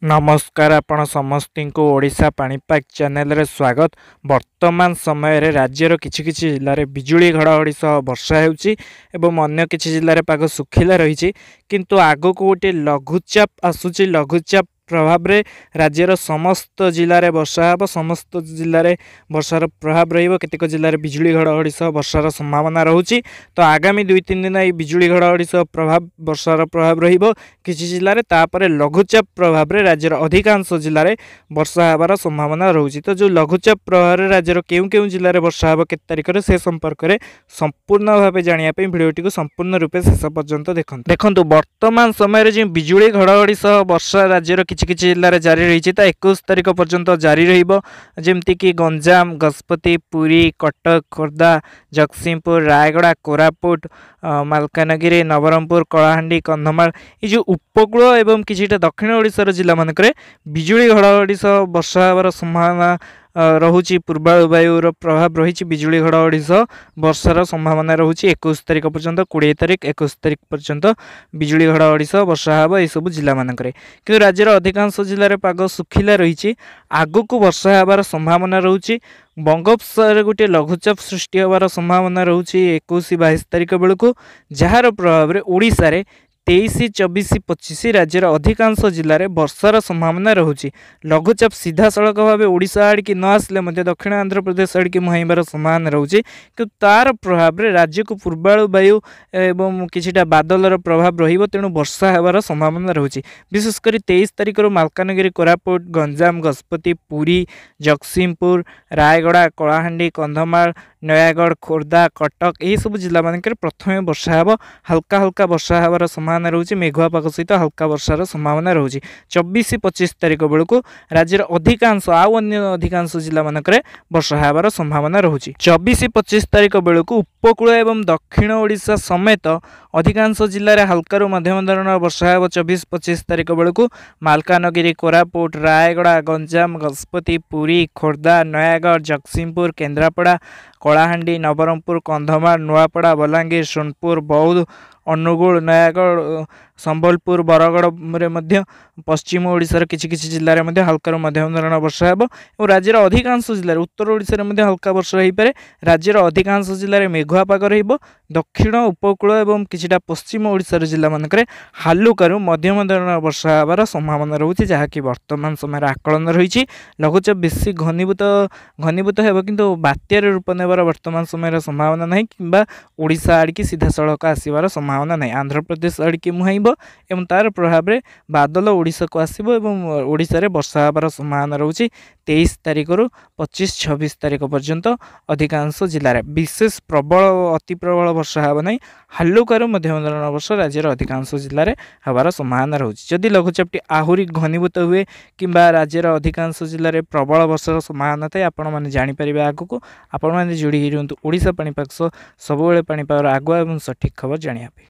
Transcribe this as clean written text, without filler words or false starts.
नमस्कार आपण समस्त को ओडिशा पाणीपाग चैनल रे स्वागत। वर्तमान समय रे राज्यर किछि किछि जिल्ला रे बिजुली घड़घड़ी सह वर्षा हेउची एवं अन्य किछि जिल्ला रे पाग सुखिला रहिछि, किंतु आगो को गोटे लघुचाप आसुची। लघुचाप प्रभाव रे राज्यर समस्त जिल्ला रे वर्षा हेब। समस्त जिल्ला रे वर्षार प्रभाव रहिबो। केतेक जिल्ला रे बिजुली घड़घड़ी सह वर्षार संभावना रहुची। तो आगामी 2-3 दिन ए बिजुली घड़घड़ी सह प्रभाव वर्षार प्रभाव रहिबो किछि जिल्ला रे। तापरे लघुचाप प्रभाव रे राज्यर अधिकांश जिल्ला रे वर्षा हेबार संभावना रहुची। तो जो लघुचाप प्रभाव रे राज्यर केउ केउ जिल्ला रे वर्षा हेबो केते तारिख रे से संपर्क रे संपूर्ण भाबे जानिया पे भिडियोटी को संपूर्ण रूपे शेष पर्यंत देखंतु। वर्तमान समय रे जे बिजुली घड़घड़ी सह वर्षा राज्यर किछि किछि जिल्ला रे जारी रहिछि ता 21 तारिख पर्यंत जारी रहिबो। जेमति कि गंजाम, गजपति, पुरी, कटक, खोर्धा, जगतसिंहपुर, रायगड़ा, कोरापुट, मालकानगिरी, नवरंगपुर, कलाहांडी, कंधमाल ये जो उपकूल एवं किछिटा दक्षिण ओडिशार जिला मानकरे बिजुली घड़घड़ी सह वर्षा हेबार संभावना रहुची। पूर्वायुर प्रभाव रही बिजुली घड़घड़ी सह वर्षार संभावना रहुची 21 तारिख पर्यंत। 20 तारिख 21 तारिख पर्यंत बिजुली घड़घड़ी सह वर्षा हेब ये सब जिला मानकरे। किंतु राज्यर अधिकांश जिले में पाग सुखिला रही। आगक वर्षा हेबार संभावना रहुची। बंगोपसागर गोटे लघुचाप सृष्टि होवार संभावना रहुची 21-22 तारिख बेलू, जार प्रभाव में ओडिशा रे 23, 24, 25 राज्यर अधिकांश जिले में वर्षार संभावना रहुची। लघुचाप सीधा सड़क भाव ओडिशा आड़ की न आसले दक्षिण आंध्र प्रदेश आड़ की मुहाइबार संभावना रहुची। कि तार प्रभाव में राज्य को पूर्वाणु वायु एवं किछिटा बादलर प्रभाव रहिबो, तेणु वर्षा हेबार संभावना रहुची। विशेषकर 23 तारिख मालकानगिरी, कोरापुट, गंजाम, गजपति, पुरी, जगतसिंहपुर, रायगड़ा, कलाहांडी, कंधमाल, नयागढ़, खोर्धा, कटक यही सब जिला मानक प्रथम वर्षा हेब। हल्का हल्का वर्षा हेबार संभावना रहुची। मेघुआ पाग सहित हल्का वर्षार संभावना रहुची। 24-25 तारिख बेलू राज्यर अधिकांश अधिकांश जिला मानक वर्षा हेबार संभावना रहुची। 24-25 तारिख बेलू उपकूल एवं दक्षिण ओडिशा समेत अधिकांश जिले में हल्का मध्यम धरणर वर्षा हेब। 24-25 तारिख बेलू मालकानगिरी, कोरापुट, रायगड़ा, गंजाम, गजपति, पुरी, खोर्धा, नयागढ़, जगतसिंहपुर, केन्द्रापड़ा, कलाहांडी, नवरंगपुर, कंधमाल, नुआपड़ा, बलांगीर, सोनपुर, बौद्ध, अनुगुल, नयागढ़, संबलपुर, बरगड़ में पश्चिम ओडिशार किछि किछि जिल्ला रे हल्का मध्यम धरण वर्षा हेब। और राज्यर अधिकांश जिले उत्तर ओडिशा रे हल्का वर्षा हो पारे। राज्यर अधिकांश जिले में मेघुआ पाग रहिबो। दक्षिण उपकूल एवं किछिटा पश्चिम ओडिशार जिला मानकरे हालुकारू मध्यम धरण वर्षा हेबार संभावना रहुछि, जहाँकि वर्तमान समय आकलन रही। लघुचाप बेसी घनीभूत हेब, किंतु बात्यार रूप नेबार वर्तमान समय संभावना नहीं, किंबा ओडिशा आड़ की सीधा सड़क आसबार संभावना नहीं। आंध्र प्रदेश आड़ की मुहाइब एवं तार प्रभाव में बादल ओडिशा को आसब एवं ओडिशा रे वर्षा हेबार संभावना रहुछि 23 तारिख रु 25-26 तारिख पर्यंत अधिकांश जिले में। विशेष प्रबल अति प्रबल वर्षा हेब नहीं। हालुकारू मध्यम धरण वर्षा राज्यर अधिकांश जिले में हेबार संभावना रहुछि। जदि लघुचापटी आहुरी घनीभूत हुए किंबा राज्यर अधिकांश जिले में प्रबल वर्षार संभावना थाए, आपण मैंने जानीपर आगक आपण मैंने जोड़ी रुहतु ओडिशा पाणीपाग सह। सबुबले पाणीपागर आगुआ एवं सठिक खबर जानिया।